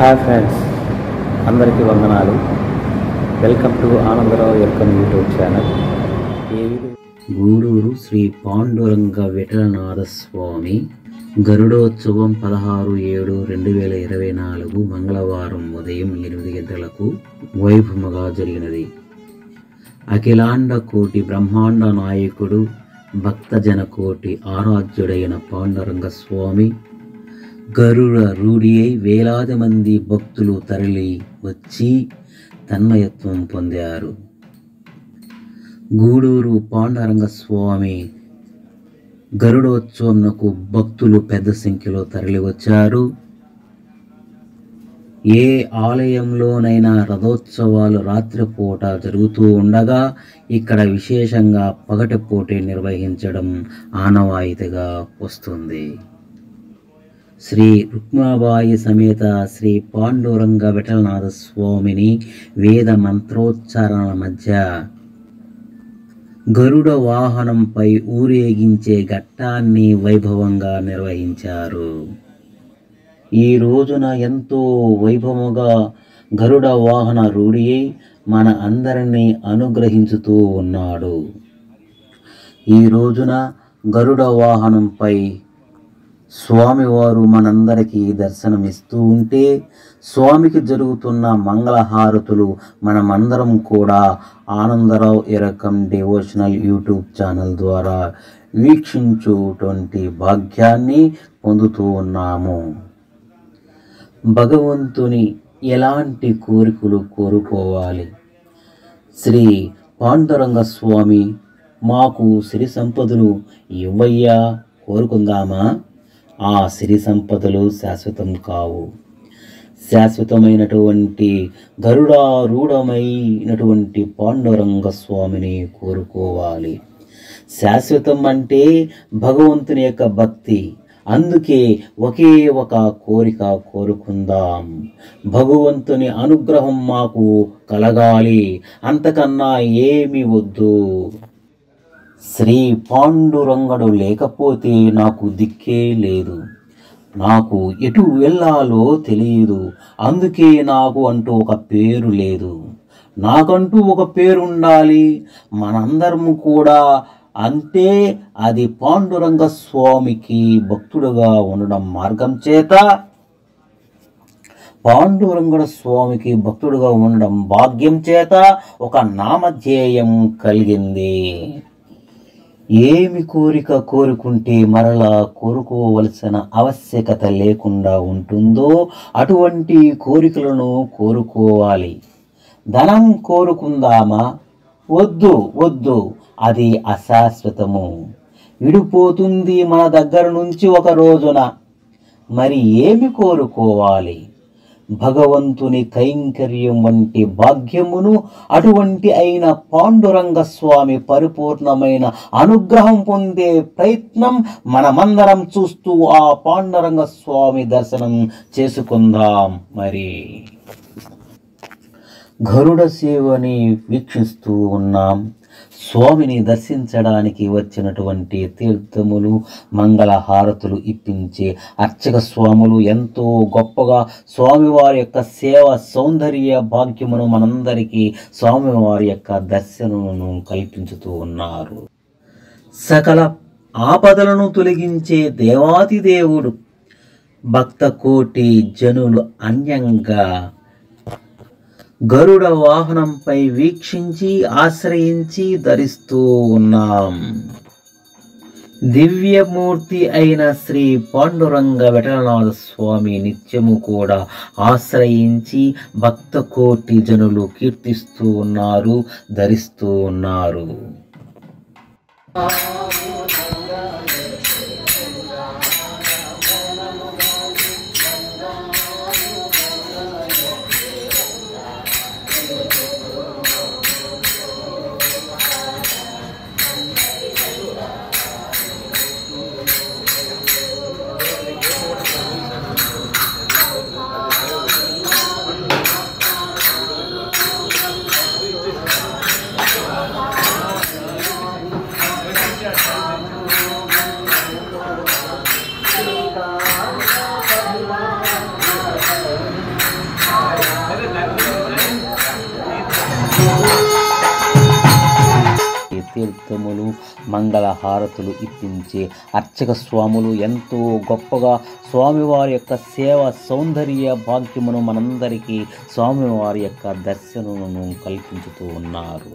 Hi friends, అందరికీ వందనాలు. Welcome to Anandarao Erkam YouTube channel. Guduru Shri Panduranga Vithalanatha Swami గరుడోత్సవం 16/7/2024 మంగళవారం ఉదయం 8 గంటలకు వైభవముగా జరిగినది. అఖిలాండ కోటి బ్రహ్మాండ నాయకుడు, భక్తజన కోటి ఆరాధ్యుడైన పాండురంగ స్వామి గరుడ రూఢి అయి వేలాది మంది భక్తులు తరలి వచ్చి తన్మయత్వం పొందారు. గూడూరు పాండురంగ స్వామి గరుడోత్సవంకు భక్తులు పెద్ద సంఖ్యలో తరలి వచ్చారు. ఏ ఆలయంలోనైనా రథోత్సవాలు రాత్రిపూట జరుగుతూ ఉండగా ఇక్కడ విశేషంగా పగటిపూటే నిర్వహించడం ఆనవాయితీగా వస్తుంది. శ్రీ రుక్మాబాయి సమేత శ్రీ పాండురంగ విఠలనాథ స్వామిని వేద మంత్రోచ్చారణల మధ్య గరుడ వాహనంపై ఊరేగించే ఘట్టాన్ని వైభవంగా నిర్వహించారు. ఈ రోజున ఎంతో వైభవంగా గరుడ వాహన రూఢి మన అందరినీ అనుగ్రహించుతూ ఉన్నాడు. ఈ రోజున గరుడ వాహనంపై స్వామివారు మనందరికీ దర్శనమిస్తూ ఉంటే స్వామికి జరుగుతున్న మంగళహారతులు మనమందరం కూడా ఆనందరావు ఎరకం డివోషనల్ యూట్యూబ్ ఛానల్ ద్వారా వీక్షించుటువంటి భాగ్యాన్ని పొందుతూ ఉన్నాము. భగవంతుని ఎలాంటి కోరికలు కోరుకోవాలి? శ్రీ పాండురంగ స్వామి మాకు సిరి సంపదలు ఇవ్వయ్యా కోరుకుందామా? ఆ సిరి సంపదలు శాశ్వతం కావు. శాశ్వతమైనటువంటి గరుడారూఢమైనటువంటి పాండురంగ స్వామిని కోరుకోవాలి. శాశ్వతం అంటే భగవంతుని యొక్క భక్తి. అందుకే ఒకే ఒక కోరిక కోరుకుందాం. భగవంతుని అనుగ్రహం మాకు కలగాలి, అంతకన్నా ఏమి వద్దు. శ్రీ పాండురంగడు లేకపోతే నాకు దిక్కే లేదు, నాకు ఎటు వెళ్ళాలో తెలియదు. అందుకే నాకు అంటూ ఒక పేరు లేదు. నాకంటూ ఒక పేరు ఉండాలి. మనందరము కూడా అంటే అది పాండురంగ స్వామికి భక్తుడుగా ఉండడం మార్గం చేత, పాండురంగ స్వామికి భక్తుడుగా ఉండడం భాగ్యం చేత ఒక నామధేయం కలిగింది. ఏమి కోరిక కోరుకుంటే మరలా కోరుకోవలసిన ఆవశ్యకత లేకుండా ఉంటుందో అటువంటి కోరికలను కోరుకోవాలి. ధనం కోరుకుందామా? వద్దు వద్దు, అది అశాశ్వతము, విడిపోతుంది మన దగ్గర నుంచి ఒక రోజున. మరి ఏమి కోరుకోవాలి? భగవంతుని కైంకర్యం వంటి భాగ్యమును, అటువంటి అయిన పాండురంగ స్వామి పరిపూర్ణమైన అనుగ్రహం పొందే ప్రయత్నం మనమందరం చూస్తూ ఆ పాండురంగ స్వామి దర్శనం చేసుకుందాం. మరి గరుడ సేవని వీక్షిస్తూ ఉన్నాం. స్వామిని దర్శించడానికి వచ్చినటువంటి తీర్థములు, మంగళహారతులు ఇప్పించే అర్చక స్వాములు ఎంతో గొప్పగా స్వామివారి యొక్క సేవ సౌందర్య భాగ్యమును మనందరికీ స్వామివారి యొక్క దర్శనమును కల్పించుతూ ఉన్నారు. సకల ఆపదలను తొలగించే దేవాతి దేవుడు భక్త కోటి జనులు అన్యంగా గరుడ వాహనంపై వీక్షించి ఆశ్రయించి ధరిస్తూ ఉన్నాం. దివ్యమూర్తి అయిన శ్రీ పాండురంగ విఠలనాథ స్వామి నిత్యము కూడా ఆశ్రయించి భక్త కోటి జనులు కీర్తిస్తూ ఉన్నారు, ధరిస్తూ ఉన్నారు. తీర్థములు మంగళ హారతులు ఇప్పించే అర్చక స్వాములు ఎంతో గొప్పగా స్వామివారి యొక్క సేవ సౌందర్య భాగ్యమును మనందరికీ స్వామివారి యొక్క దర్శనమును కల్పించుతూ ఉన్నారు.